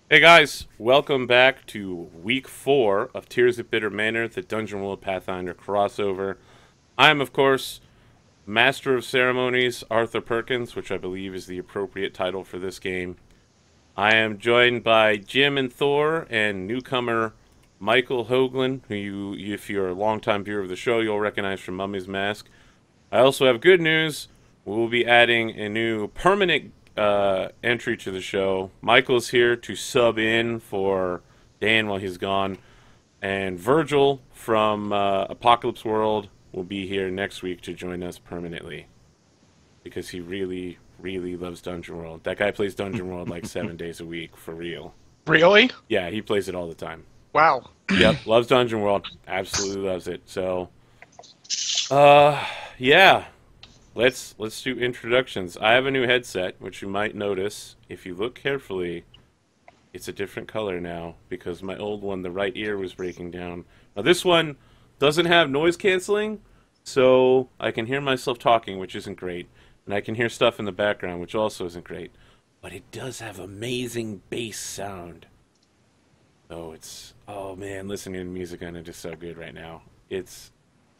Hey guys, welcome back to week 4 of Tears of Bitter Manor, the Dungeon World Pathfinder crossover. I am, of course, Master of Ceremonies Arthur Perkins, which I believe is the appropriate title for this game. I am joined by Jim and Thor and newcomer Michael Hoagland, who if you're a longtime viewer of the show, you'll recognize from Mummy's Mask. I also have good news. We will be adding a new permanent entry to the show. Michael's here to sub in for Dan while he's gone. And Virgil from Apocalypse World will be here next week to join us permanently. Because he really, really loves Dungeon World. That guy plays Dungeon World like 7 days a week, for real. Really? Yeah, he plays it all the time. Wow. Yep, loves Dungeon World. Absolutely loves it. So, yeah. Let's do introductions. I have a new headset, which you might notice if you look carefully. It's a different color now because my old one, the right ear, was breaking down. Now this one doesn't have noise canceling, so I can hear myself talking, which isn't great, and I can hear stuff in the background, which also isn't great. But it does have amazing bass sound. So oh man, listening to music on it is so good right now. It's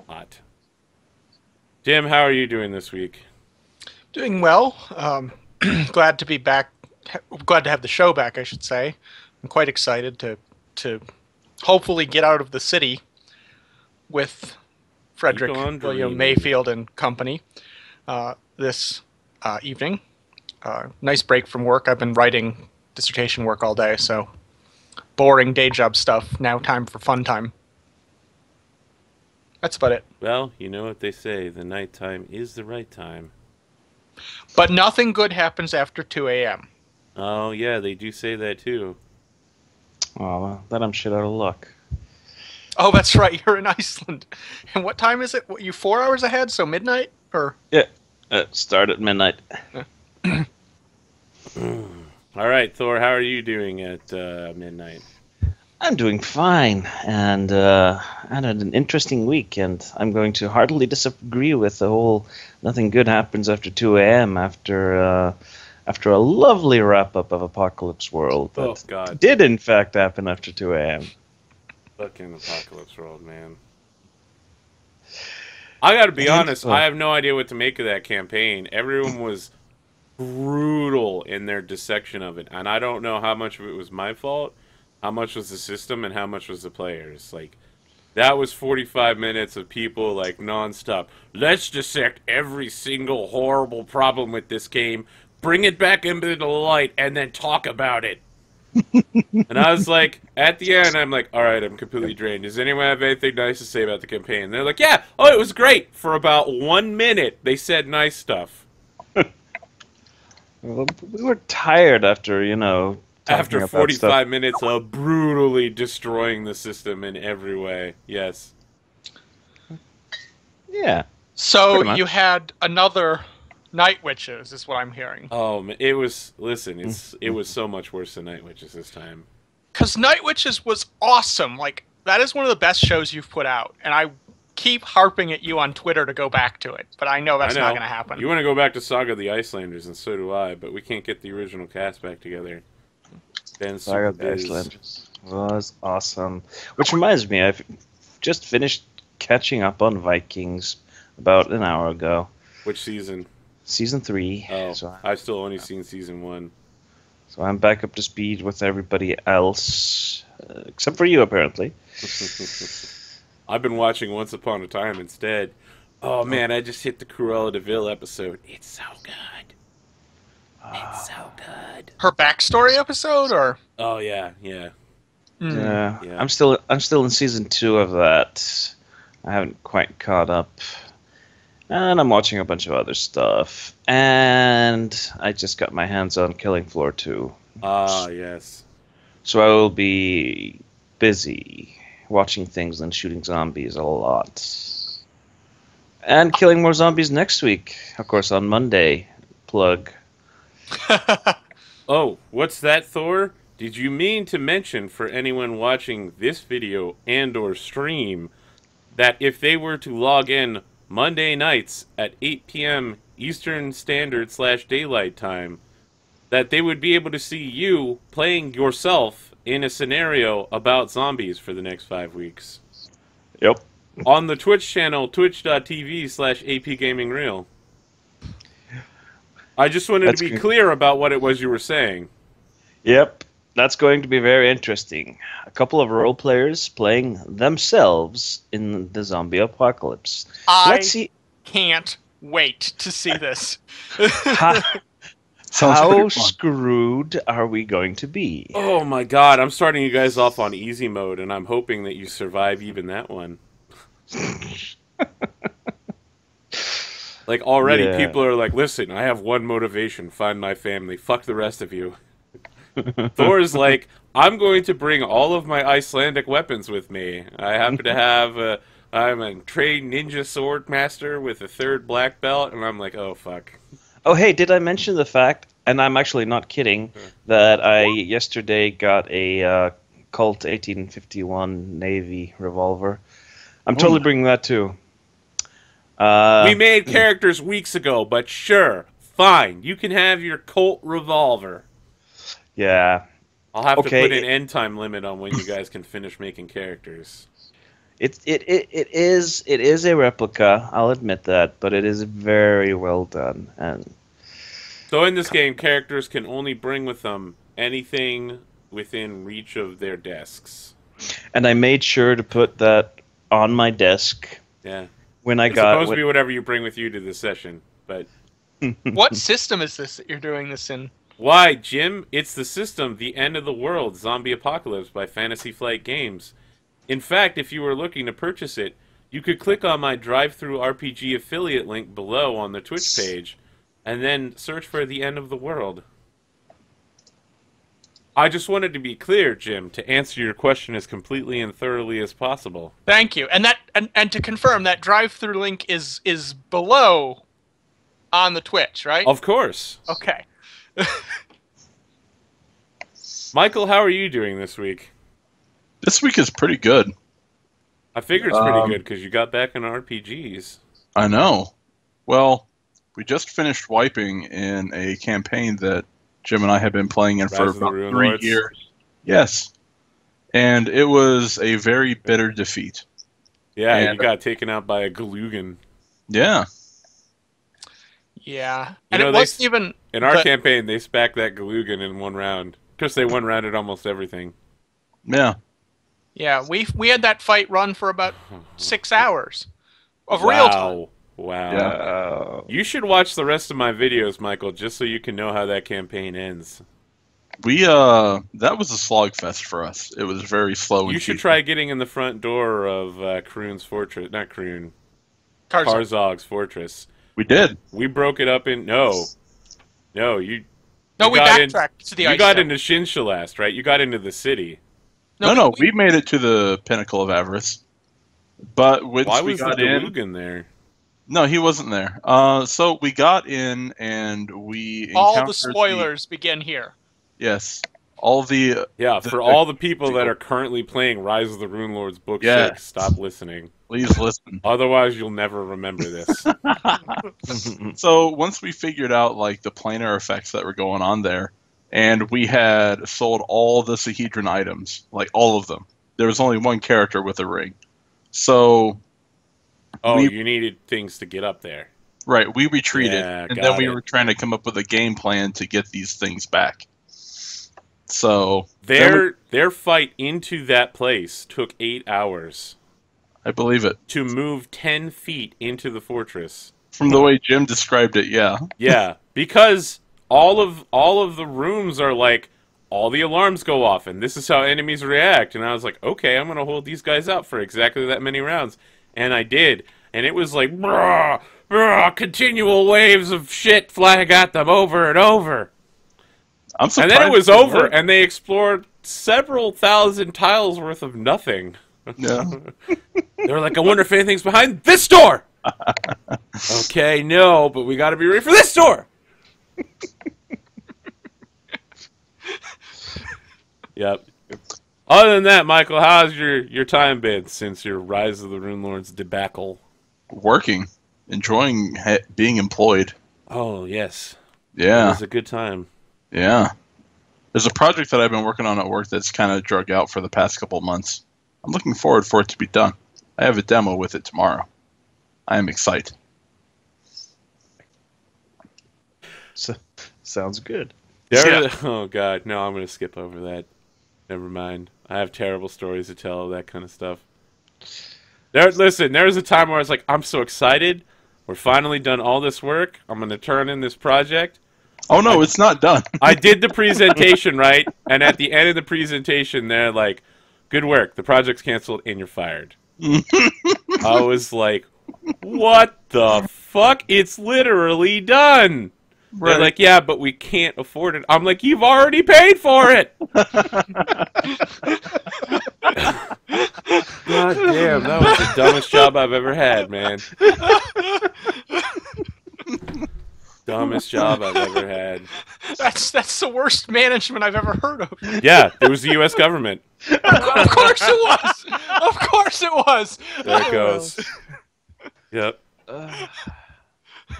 hot. Jim, how are you doing this week? Doing well. Glad to be back. Glad to have the show back, I should say. I'm quite excited to hopefully get out of the city with Keep Frederick on William dreaming. Mayfield and company this evening. Nice break from work. I've been writing dissertation work all day, so boring day job stuff. Now time for fun time. That's about it. Well, you know what they say, the nighttime is the right time. But nothing good happens after 2 a.m. Oh, yeah, they do say that too. Oh, well, then I'm shit out of luck. Oh, that's right. You're in Iceland. And what time is it? What, you 4 hours ahead? So midnight? Or Yeah, start at midnight. All right, Thor, how are you doing at midnight? I'm doing fine, and I had an interesting week, and I'm going to heartily disagree with the whole nothing good happens after 2 a.m. After a lovely wrap-up of Apocalypse World Oh, that God. did in fact happen after 2 a.m. Fucking Apocalypse World, man. I gotta be And, honest, I have no idea what to make of that campaign. Everyone was brutal in their dissection of it, and I don't know how much of it was my fault, how much was the system, and how much was the players. Like, that was 45 minutes of people, like, nonstop. Let's dissect every single horrible problem with this game, bring it back into the light, and then talk about it. And I was like, at the end, I'm like, all right, I'm completely drained. Does anyone have anything nice to say about the campaign? And they're like, yeah, oh, it was great. For about 1 minute, they said nice stuff. well, we were tired after, talking After about stuff. 45 minutes of brutally destroying the system in every way. Yes. Yeah, so pretty you much. had another Night Witches, is what I'm hearing. Oh, man, it was, listen, it was so much worse than Night Witches this time. Because Night Witches was awesome. Like, that is one of the best shows you've put out. And I keep harping at you on Twitter to go back to it. But I know I that's not know. going to happen. You want to go back to Saga of the Icelanders, and so do I, but we can't get the original cast back together. Ben's Saga super of the biz. Icelanders was awesome. Which reminds me, I've just finished catching up on Vikings about an hour ago. Which season? Season 3. Oh, So, I've still only seen season 1. so I'm back up to speed with everybody else, except for you, apparently. I've been watching Once Upon a Time instead. Oh man, I just hit the Cruella de Vil episode. It's so good. It's so good. Her backstory episode, or? Oh yeah, yeah, Yeah, yeah. I'm still in season 2 of that. I haven't quite caught up. And I'm watching a bunch of other stuff. And I just got my hands on Killing Floor 2. Ah yes. So I will be busy watching things and shooting zombies a lot. And killing more zombies next week, of course, on Monday. Plug. Oh, what's that, Thor? Did you mean to mention for anyone watching this video and/or stream that if they were to log in Monday nights at 8 p.m. Eastern Standard / Daylight Time, that they would be able to see you playing yourself in a scenario about zombies for the next 5 weeks. Yep. On the Twitch channel, twitch.tv/APGamingREAL. I just wanted That's to be good. clear about what it was you were saying. Yep. That's going to be very interesting. A couple of role players playing themselves in the zombie apocalypse. Let's see can't wait to see this. how Sounds how pretty fun. screwed are we going to be? Oh my god, I'm starting you guys off on easy mode, and I'm hoping that you survive even that one. Like, already Yeah. people are like, listen, I have one motivation, find my family. Fuck the rest of you. Thor's like, I'm going to bring all of my Icelandic weapons with me. I happen to have, I'm a trained ninja sword master with a 3rd black belt, and I'm like, oh fuck. Oh, hey, did I mention the fact, and I'm actually not kidding, that I yesterday got a Colt 1851 Navy revolver? I'm totally bringing that too. We made characters weeks ago, but sure, fine. You can have your Colt revolver. Yeah. I'll have to Okay, put an end time limit on when you guys can finish making characters. It is a replica, I'll admit that, but it is very well done. And So in this game, characters can only bring with them anything within reach of their desks. I made sure to put that on my desk Yeah. when I It's got supposed to be whatever you bring with you to the session, but... What system is this that you're doing this in? Why, Jim? It's the system, The End of the World, Zombie Apocalypse by Fantasy Flight Games. In fact, if you were looking to purchase it, you could click on my Drive-Thru RPG affiliate link below on the Twitch page, and then search for The End of the World. I just wanted to be clear, Jim, to answer your question as completely and thoroughly as possible. Thank you. And to confirm, that drive-through link is below on the Twitch, right? Of course. Okay. Michael, how are you doing this week? This week is pretty good. I figure it's pretty good because you got back in RPGs. I know. Well, we just finished wiping in a campaign that Jim and I have been playing in for Rise of the about Ruin 3 Lords? years. Yes. And it was a very bitter defeat. Yeah, And- you got taken out by a Galugan. Yeah. Yeah. You And know, it they wasn't even... In our the- campaign, they spacked that Galugan in one round. Because they one-rounded almost everything. Yeah. Yeah, we had that fight run for about 6 hours of real time. Wow. Yeah. You should watch the rest of my videos, Michael, just so you can know how that campaign ends. That was a slogfest for us. It was very slow and You should tedious. try getting in the front door of Kroon's fortress. Not Kroon. Karzak. Karzog's fortress. We did. We broke it up in... No, No, you we got in- backtracked to the you ice got stone. into Shinshalast, right? You got into the city. No, we made it to the Pinnacle of Avarice. But once Why we was the got in... Galugan there? No, he wasn't there. So we got in and we All encountered the spoilers begin here. Yes. All the... Yeah, the- for all the people that are currently playing Rise of the Rune Lords Book Yeah. 6, stop listening. Please listen. Otherwise, you'll never remember this. So once we figured out like the planar effects that were going on there, and we had sold all the Sahedron items, like all of them. There was only one character with a ring. So, Oh, We- you needed things to get up there. right, we retreated, Yeah, and got then we it. were trying to come up with a game plan to get these things back. So, Their fight into that place took 8 hours I believe it. to move 10 feet into the fortress. From the way Jim described it, yeah. Yeah, because all of the rooms are like, all the alarms go off, and this is how enemies react. And I was like, okay, I'm going to hold these guys out for exactly that many rounds. And I did. And it was like, brah, brah, continual waves of shit flying at them over and over. I'm And surprised. then it was it over, worked. and they explored several thousand tiles worth of nothing. Yeah. They were like, I wonder if anything's behind this door! Okay, no, but we gotta be ready for this door! Yep. Other than that, Michael, how's your time been since your Rise of the Rune Lords debacle? Working. Enjoying being employed. Oh, yes. It Yeah. was a good time. Yeah. There's a project that I've been working on at work that's kind of drug out for the past couple of months. I'm looking forward for it to be done. I have a demo with it tomorrow. I am excited. So, sounds good. Oh God, no! I'm gonna skip over that. Never mind. I have terrible stories to tell of that kind of stuff. Listen, there was a time where I was like, I'm so excited. We're finally done all this work. I'm gonna turn in this project. Oh no, it's not done. I did the presentation, right? And at the end of the presentation, they're like, good work. The project's canceled and you're fired. I was like, what the fuck? It's literally done. Right. They're like, yeah, but we can't afford it. I'm like, you've already paid for it. God damn, that was the dumbest job I've ever had, man. Dumbest job I've ever had. That's the worst management I've ever heard of. Yeah, it was the U.S. government. Of course it was. Of course it was. There it goes. Yep.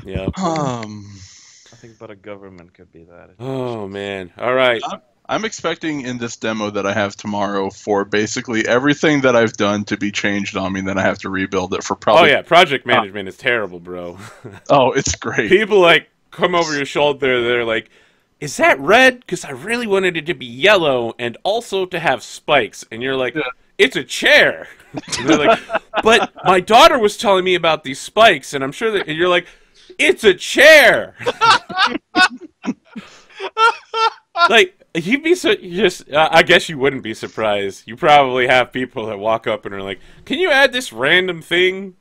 Yep. Nothing but a government could be that. Oh man! All right. I'm expecting in this demo that I have tomorrow for basically everything that I've done to be changed on me. Then I have to rebuild it for probably. Oh yeah, project management is terrible, bro. Oh, it's great. People like come over your shoulder. They're like, "Is that red? Because I really wanted it to be yellow and also to have spikes." And you're like, "It's a chair." And they're like, "But my daughter was telling me about these spikes, and I'm sure that." And you're like, "It's a chair." Like you'd be so I guess you wouldn't be surprised. You probably have people that walk up and are like, "Can you add this random thing?"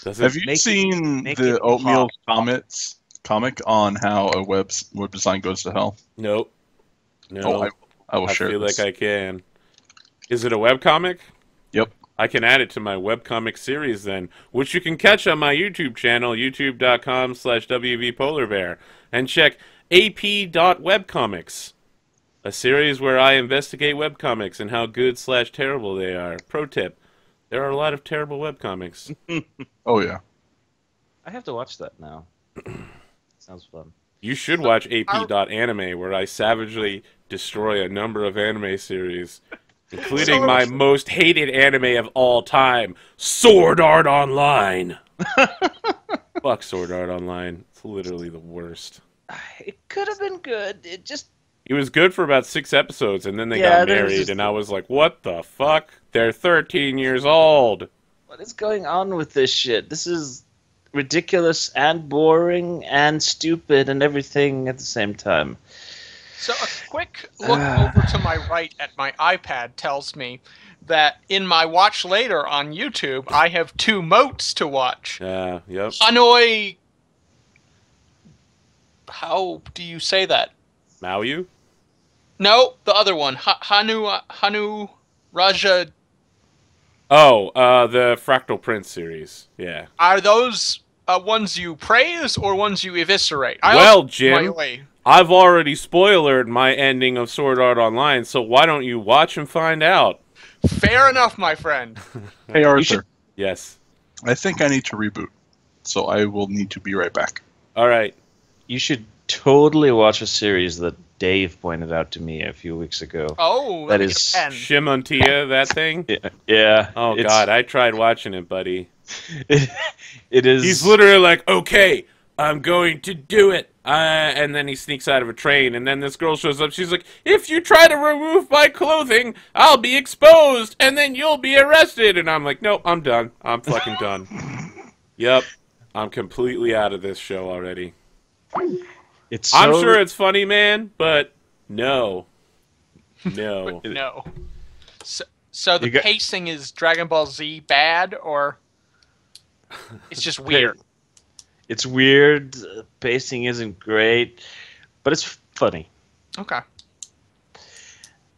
Have you seen the Oatmeal comic on how a web design goes to hell? Nope. No. Oh, I will share. I feel like I can. Is it a webcomic? Yep. I can add it to my webcomic series then, which you can catch on my YouTube channel, youtube.com/WVPolarBear, and check ap.webcomics, a series where I investigate webcomics and how good/terrible they are. Pro tip, there are a lot of terrible webcomics. Oh yeah. I have to watch that now. Sounds fun. You should watch ap.anime, where I savagely destroy a number of anime series, including my most hated anime of all time, Sword Art Online. Fuck Sword Art Online. It's literally the worst. It could have been good. It was good for about 6 episodes, and then they got married, and I was like, what the fuck? They're 13 years old. What is going on with this shit? This is ridiculous and boring and stupid and everything at the same time. So a quick look over to my right at my iPad tells me that in my watch later on YouTube, I have 2 motes to watch. Yep. Hanoi... How do you say that? Maoyu? No, the other one. Hanu Raja... Oh, the Fractal Prince series. Yeah. Are those ones you praise or ones you eviscerate? Well, Jim, I've already spoilered my ending of Sword Art Online, so why don't you watch and find out? Fair enough, my friend. Hey, Arthur. Yes. I think I need to reboot, so I will need to be right back. All right. You should totally watch a series that Dave pointed out to me a few weeks ago. Oh, that is Shimontia, that thing? Yeah. Oh, God, I tried watching it, buddy. It is... He's literally like, okay, I'm going to do it. And then he sneaks out of a train, and then this girl shows up. She's like, if you try to remove my clothing, I'll be exposed, and then you'll be arrested. And I'm like, nope, I'm done. I'm fucking done. Yep. I'm completely out of this show already. I'm sure it's funny, man, but no. No. No. So the pacing is Dragon Ball Z bad, or it's just weird? It's weird. Pacing isn't great, but it's funny. Okay.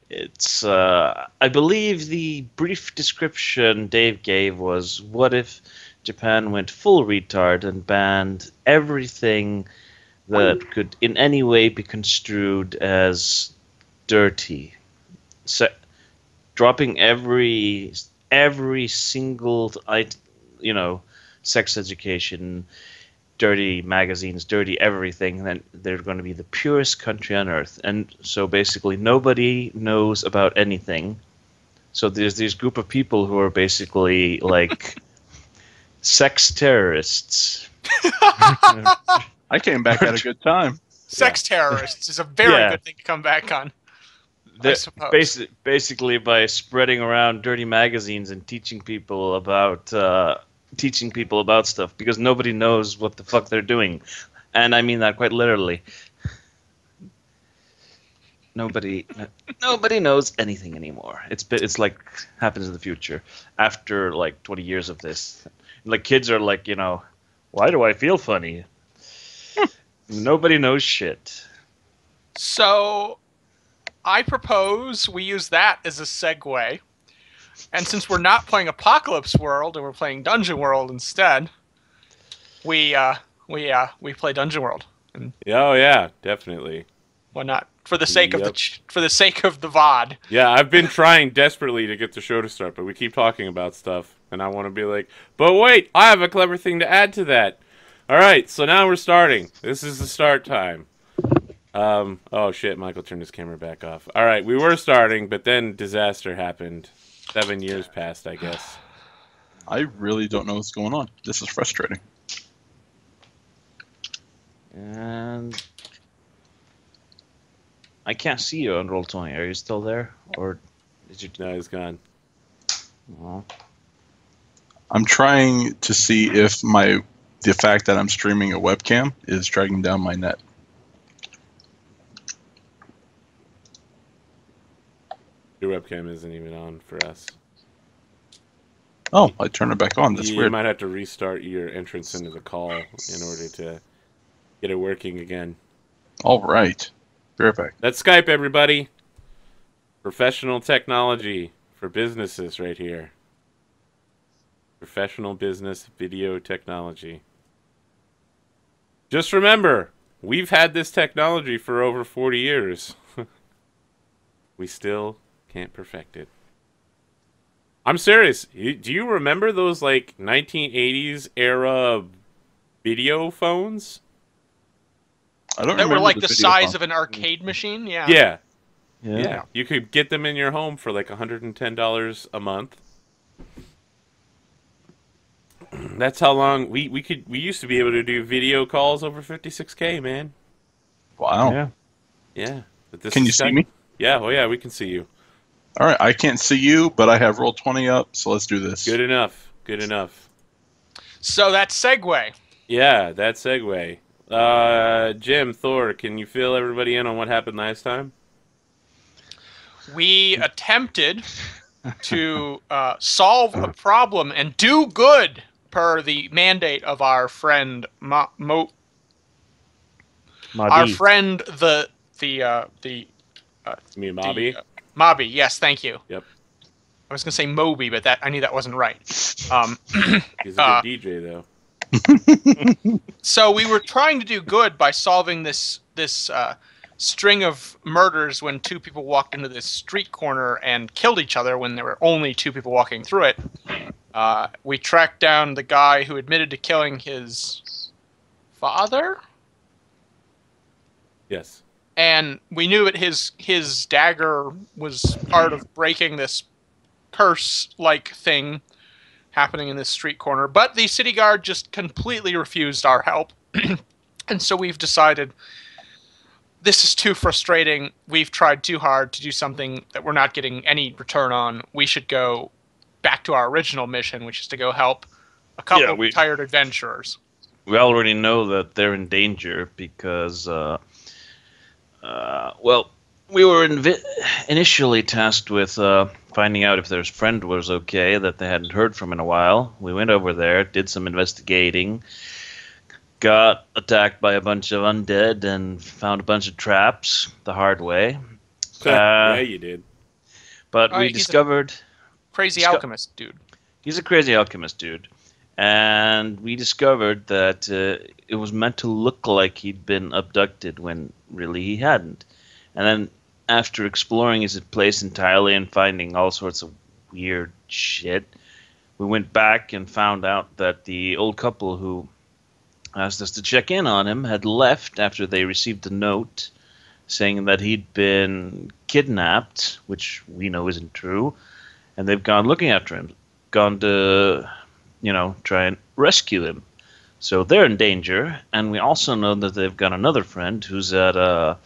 It's, I believe the brief description Dave gave was, what if Japan went full retard and banned everything that could in any way be construed as dirty? So, dropping every single, sex education, dirty magazines, dirty everything, then they're going to be the purest country on earth. And so basically nobody knows about anything. So there's this group of people who are basically like sex terrorists. I came back at a good time. Sex terrorists is a very Yeah. good thing to come back on. I They're suppose. basically by spreading around dirty magazines and teaching people about stuff, because nobody knows what the fuck they're doing, and I mean that quite literally. Nobody knows anything anymore. It's like happens in the future after like 20 years of this. Like kids are like, why do I feel funny? Nobody knows shit. So, I propose we use that as a segue. And since we're not playing Apocalypse World and we're playing Dungeon World instead, we play Dungeon World. And Oh yeah, definitely. why not? For the sake of Yep. for the sake of the VOD. Yeah, I've been trying desperately to get the show to start, but we keep talking about stuff, and I want to be like, but wait, I have a clever thing to add to that. All right, so now we're starting. This is the start time. Oh shit, Michael turned his camera back off. All right, we were starting, but then disaster happened. 7 years passed, I guess. I really don't know what's going on. This is frustrating. And I can't see you on Roll20. Are you still there, or did you? No, he's gone. Oh. I'm trying to see if the fact that I'm streaming a webcam is dragging down my net. Your webcam isn't even on for us. Oh, I turned it back on. That's You weird. might have to restart your entrance into the call in order to get it working again. All right. Be right back. That's Skype, everybody. Professional technology for businesses right here. Professional business video technology. Just remember, we've had this technology for over 40 years. We still can't perfect it. I'm serious. Do you remember those like 1980s era video phones? I don't That remember were like the video size phone. of an arcade machine? Yeah. Yeah. Yeah. Yeah. You could get them in your home for like $110 a month. That's how long we used to be able to do video calls over 56K, man. Wow. Yeah. Yeah. But this Can you is see Skype. me? Yeah, oh yeah, we can see you. All right. I can't see you, but I have Roll20 up, so let's do this. Good enough. Good enough. So that's segue. Yeah, that segue. Jim, Thor, can you fill everybody in on what happened last time? We attempted to solve a problem and do good per the mandate of our friend our Madi. friend the Me and Bobby? Mobby. Yes, thank you. Yep. I was gonna say Moby, but I knew that wasn't right. He's a good DJ, though. So we were trying to do good by solving this string of murders when two people walked into this street corner and killed each other when there were only two people walking through it. We tracked down the guy who admitted to killing his father, Yes. and we knew that his dagger was part of breaking this curse-like thing happening in this street corner. But the city guard just completely refused our help. And so we've decided this is too frustrating. We've tried too hard to do something that we're not getting any return on. We should go back to our original mission, which is to go help a couple of retired adventurers. We already know that they're in danger because, we were initially tasked with finding out if their friend was okay that they hadn't heard from in a while. We went over there, did some investigating, got attacked by a bunch of undead, and found a bunch of traps the hard way. Yeah, you did. But we he's discovered... Crazy alchemist dude. He's a crazy alchemist dude. And we discovered that it was meant to look like he'd been abducted when really he hadn't. And then after exploring his place entirely and finding all sorts of weird shit, we went back and found out that the old couple who asked us to check in on him, had left after they received a note saying that he'd been kidnapped, which we know isn't true, and they've gone looking after him, gone to, try and rescue him. So they're in danger, and we also know that they've got another friend who's at a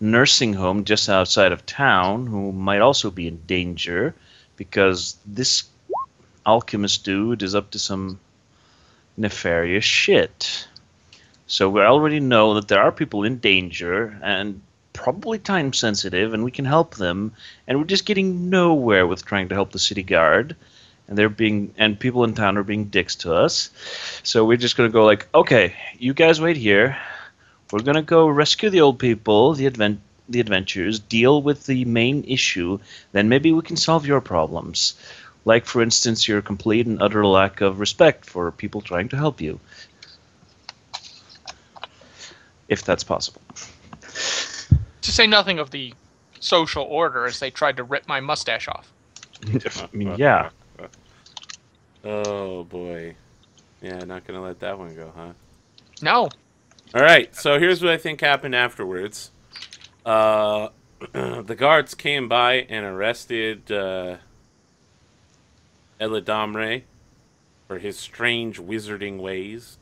nursing home just outside of town who might also be in danger because this alchemist dude is up to some nefarious shit. So we already know that there are people in danger and probably time sensitive, and we can help them. And we're just getting nowhere with trying to help the city guard, and people in town are being dicks to us. So we're just gonna go like, okay, you guys wait here. We're gonna go rescue the old people, the adventures, deal with the main issue. Then maybe we can solve your problems. Like, for instance, your complete and utter lack of respect for people trying to help you. If that's possible. To say nothing of the social order as they tried to rip my mustache off. I mean, yeah. Oh, boy. Yeah, not gonna let that one go, huh? No. Alright, so here's what I think happened afterwards. The guards came by and arrested Eladamre for his strange wizarding ways.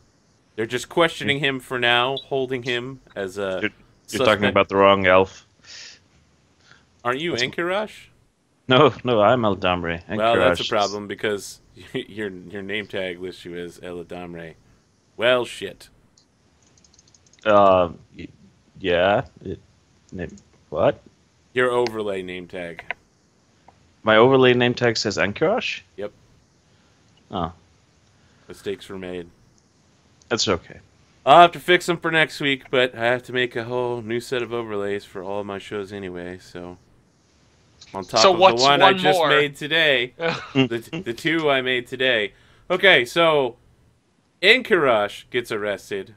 They're just questioning him for now, holding him as a You're talking about the wrong elf. Aren't you Enkirush? No, I'm Eldamre. Well, that's a problem because your name tag lists you as Eladamre. Well, shit. Yeah. What? Your overlay name tag. My overlay name tag says Enkirush? Yep. Oh. Mistakes were made. That's okay. I'll have to fix them for next week, but I have to make a whole new set of overlays for all of my shows anyway, so... On top of the one I just made today. the two I made today. Okay, so... Enkirush gets arrested.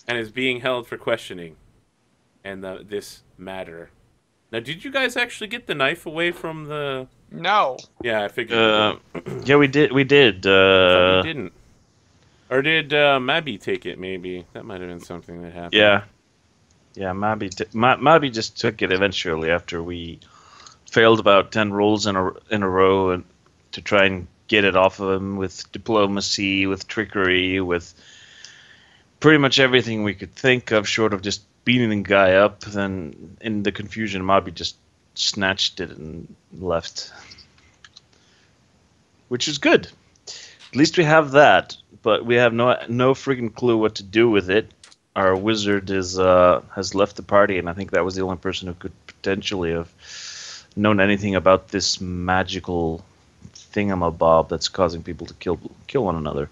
And is being held for questioning. And this matter. Now, did you guys actually get the knife away from the... No. Yeah, I figured yeah, we did. I thought you didn't. Or did Mabby take it, maybe? That might have been something that happened. Yeah. Yeah, Mabby just took it eventually after we failed about 10 rolls in a row and to try and get it off of him with diplomacy, with trickery, with pretty much everything we could think of short of just beating the guy up. Then in the confusion, Mabby just snatched it and left. Which is good. At least we have that, but we have no friggin' clue what to do with it. Our wizard has left the party, and I think that was the only person who could potentially have known anything about this magical thingamabob that's causing people to kill one another.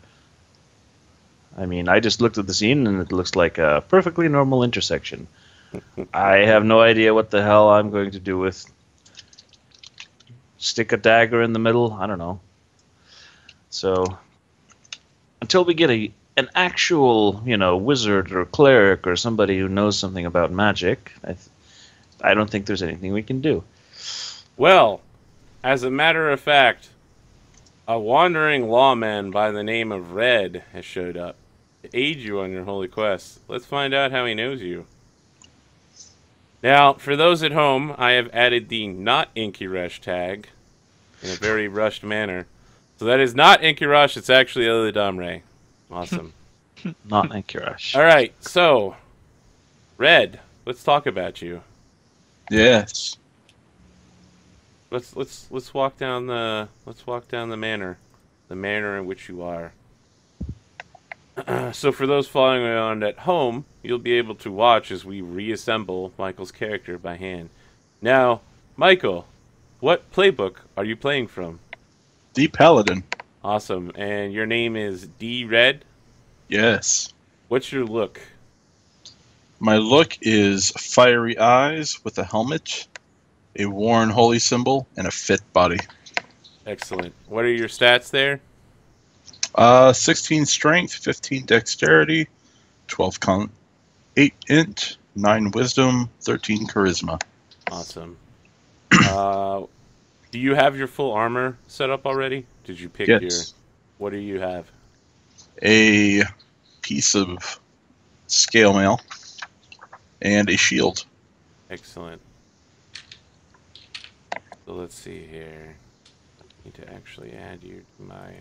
I mean, I just looked at the scene, and it looks like a perfectly normal intersection. I have no idea what the hell I'm going to do with... Stick a dagger in the middle? I don't know. So, until we get an actual, wizard or cleric or somebody who knows something about magic, I don't think there's anything we can do. Well, as a matter of fact, a wandering lawman by the name of Red has showed up to aid you on your holy quest. Let's find out how he knows you. Now, for those at home, I have added the not Enkirush tag in a very rushed manner. So that is not Enkirush, it's actually Eladamre. Awesome. Not Enkirush. Alright, so Red, let's talk about you. Yes. Let's walk down the manor. The manor in which you are. So for those following around at home, you'll be able to watch as we reassemble Michael's character by hand. Now, Michael, what playbook are you playing from? D Paladin. Awesome. And your name is D Red? Yes. What's your look? My look is fiery eyes with a helmet, a worn holy symbol, and a fit body. Excellent. What are your stats there? 16 strength, 15 dexterity, 12 con, 8 int, 9 wisdom, 13 charisma. Awesome. Do you have your full armor set up already? Did you pick Yes. your... What do you have? a piece of scale mail, and a shield. Excellent. So let's see here. Need to actually add you to my